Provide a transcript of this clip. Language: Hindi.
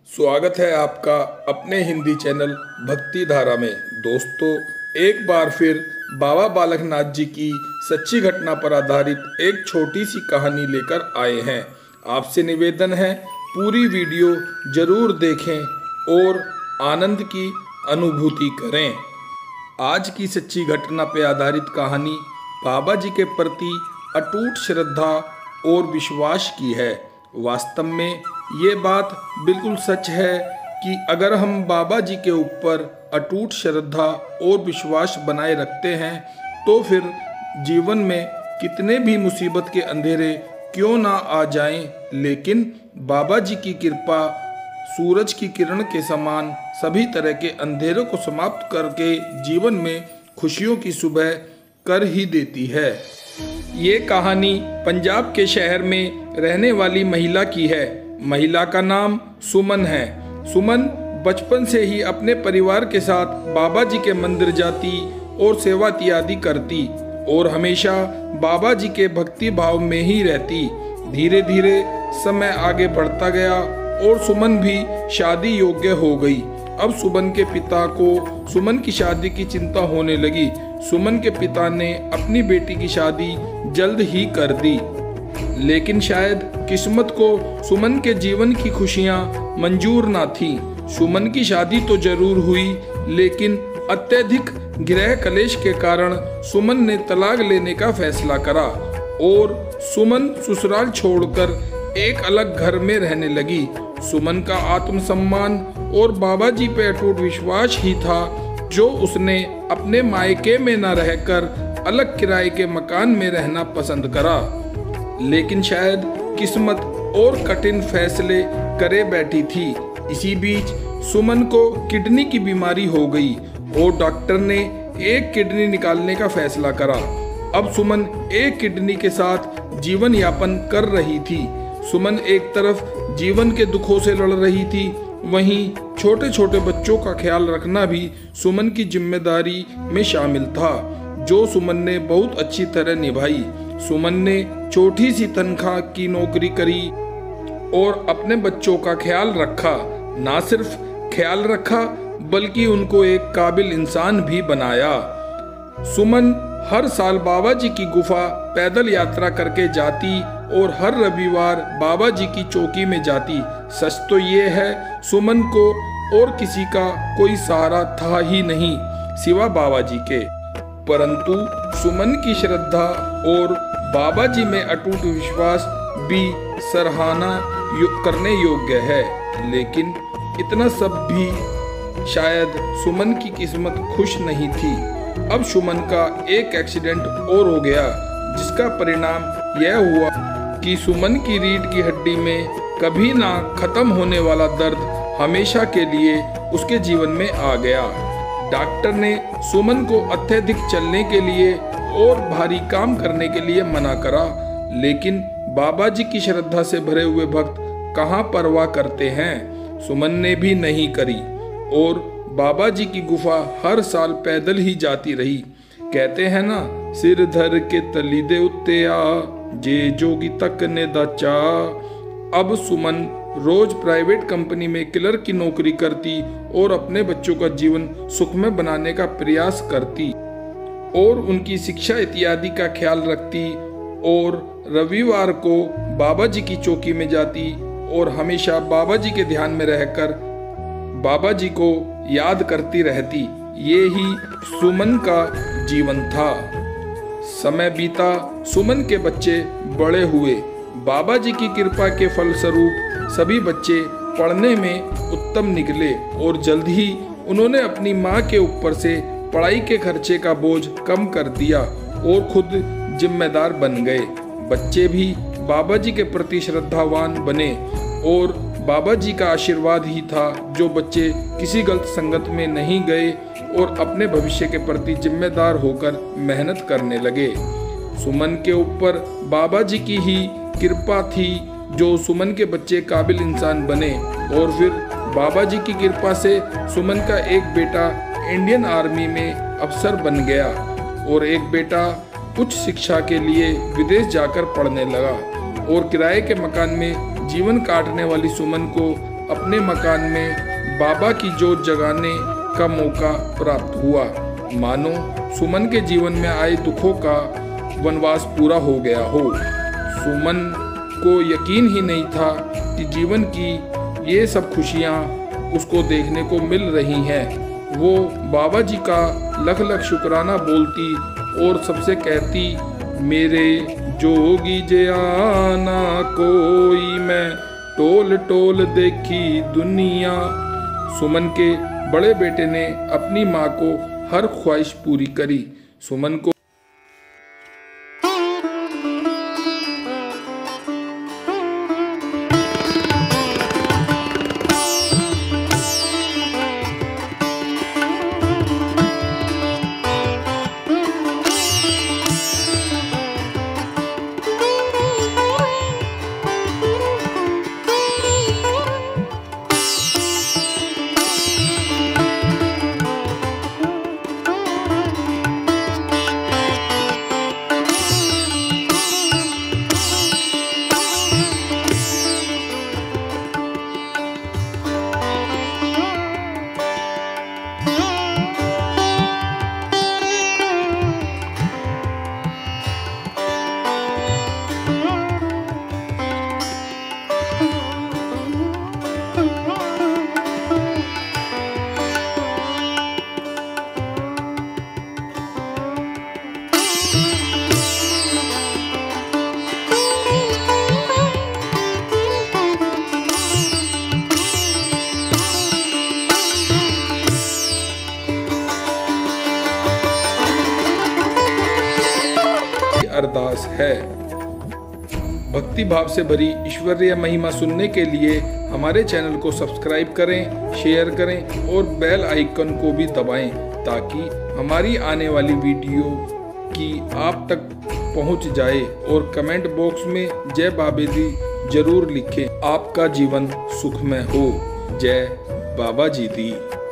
स्वागत है आपका अपने हिंदी चैनल भक्ति धारा में। दोस्तों, एक बार फिर बाबा बालक नाथ जी की सच्ची घटना पर आधारित एक छोटी सी कहानी लेकर आए हैं। आपसे निवेदन है, पूरी वीडियो जरूर देखें और आनंद की अनुभूति करें। आज की सच्ची घटना पर आधारित कहानी बाबा जी के प्रति अटूट श्रद्धा और विश्वास की है। वास्तव में ये बात बिल्कुल सच है कि अगर हम बाबा जी के ऊपर अटूट श्रद्धा और विश्वास बनाए रखते हैं तो फिर जीवन में कितने भी मुसीबत के अंधेरे क्यों ना आ जाएं, लेकिन बाबा जी की कृपा सूरज की किरण के समान सभी तरह के अंधेरों को समाप्त करके जीवन में खुशियों की सुबह कर ही देती है। ये कहानी पंजाब के शहर में रहने वाली महिला की है। महिला का नाम सुमन है। सुमन बचपन से ही अपने परिवार के साथ बाबा जी के मंदिर जाती और सेवा इत्यादि करती और हमेशा बाबा जी के भक्ति भाव में ही रहती। धीरे धीरे समय आगे बढ़ता गया और सुमन भी शादी योग्य हो गई। अब सुमन के पिता को सुमन की शादी की चिंता होने लगी। सुमन के पिता ने अपनी बेटी की शादी जल्द ही कर दी, लेकिन शायद किस्मत को सुमन के जीवन की खुशियां मंजूर ना थी। सुमन की शादी तो जरूर हुई, लेकिन अत्यधिक गृह कलेश के कारण सुमन ने तलाक लेने का फैसला करा और सुमन ससुराल छोड़कर एक अलग घर में रहने लगी। सुमन का आत्मसम्मान और बाबा जी पे अटूट विश्वास ही था जो उसने अपने मायके में न रहकर अलग किराए के मकान में रहना पसंद करा। लेकिन शायद किस्मत और कठिन फैसले करे बैठी थी। इसी बीच सुमन को किडनी की बीमारी हो गई और डॉक्टर ने एक किडनी निकालने का फैसला करा। अब सुमन एक किडनी के साथ जीवन यापन कर रही थी। सुमन एक तरफ जीवन के दुखों से लड़ रही थी, वहीं छोटे छोटे बच्चों का ख्याल रखना भी सुमन की जिम्मेदारी में शामिल था, जो सुमन ने बहुत अच्छी तरह निभाई। सुमन ने छोटी सी तनख्वाह की नौकरी करी और अपने बच्चों का ख्याल रखा। ना सिर्फ ख्याल रखा बल्कि उनको एक काबिल इंसान भी बनाया। सुमन हर साल बाबा जी की गुफा पैदल यात्रा करके जाती और हर रविवार बाबा जी की चौकी में जाती। सच तो ये है, सुमन को और किसी का कोई सहारा था ही नहीं सिवा बाबा जी के। परंतु सुमन की श्रद्धा और बाबा जी में अटूट विश्वास भी सराहना करने योग्य है। लेकिन इतना सब भी शायद सुमन की किस्मत खुश नहीं थी। अब सुमन का एक एक्सीडेंट और हो गया, जिसका परिणाम यह हुआ कि सुमन की रीढ़ की हड्डी में कभी ना खत्म होने वाला दर्द हमेशा के लिए उसके जीवन में आ गया। डॉक्टर ने सुमन को अत्यधिक चलने के लिए और भारी काम करने के लिए मना करा, लेकिन बाबा जी की श्रद्धा से भरे हुए भक्त कहाँ परवाह करते हैं। सुमन ने भी नहीं करी और बाबा जी की गुफा हर साल पैदल ही जाती रही। कहते हैं ना, सिर धर के तली दे उत्ते आ, जे जोगी तक ने दाचा। अब सुमन रोज प्राइवेट कंपनी में क्लर्क की नौकरी करती और अपने बच्चों का जीवन सुखमय बनाने का प्रयास करती और उनकी शिक्षा इत्यादि का ख्याल रखती और रविवार को बाबा जी की चौकी में जाती और हमेशा बाबा जी के ध्यान में रहकर बाबा जी को याद करती रहती। ये ही सुमन का जीवन था। समय बीता, सुमन के बच्चे बड़े हुए। बाबा जी की कृपा के फलस्वरूप सभी बच्चे पढ़ने में उत्तम निकले और जल्द ही उन्होंने अपनी माँ के ऊपर से पढ़ाई के खर्चे का बोझ कम कर दिया और खुद जिम्मेदार बन गए। बच्चे भी बाबा जी के प्रति श्रद्धावान बने और बाबा जी का आशीर्वाद ही था जो बच्चे किसी गलत संगत में नहीं गए और अपने भविष्य के प्रति जिम्मेदार होकर मेहनत करने लगे। सुमन के ऊपर बाबा जी की ही कृपा थी जो सुमन के बच्चे काबिल इंसान बने और फिर बाबा जी की कृपा से सुमन का एक बेटा इंडियन आर्मी में अफसर बन गया और एक बेटा उच्च शिक्षा के लिए विदेश जाकर पढ़ने लगा और किराए के मकान में जीवन काटने वाली सुमन को अपने मकान में बाबा की जोत जगाने का मौका प्राप्त हुआ। मानो सुमन के जीवन में आए दुखों का वनवास पूरा हो गया हो। सुमन को यकीन ही नहीं था कि जीवन की ये सब खुशियाँ उसको देखने को मिल रही हैं। वो बाबा जी का लख लख शुक्राना बोलती और सबसे कहती, मेरे जोगी जयाना कोई मैं टोल टोल देखी दुनिया। सुमन के बड़े बेटे ने अपनी माँ को हर ख्वाहिश पूरी करी। सुमन को अरदास है। भक्ति भाव से भरी ईश्वरीय महिमा सुनने के लिए हमारे चैनल को सब्सक्राइब करें, शेयर करें और बेल आइकन को भी दबाएं ताकि हमारी आने वाली वीडियो की आप तक पहुंच जाए। और कमेंट बॉक्स में जय बाबा दी जरूर लिखें। आपका जीवन सुखमय हो। जय बाबा जी दी।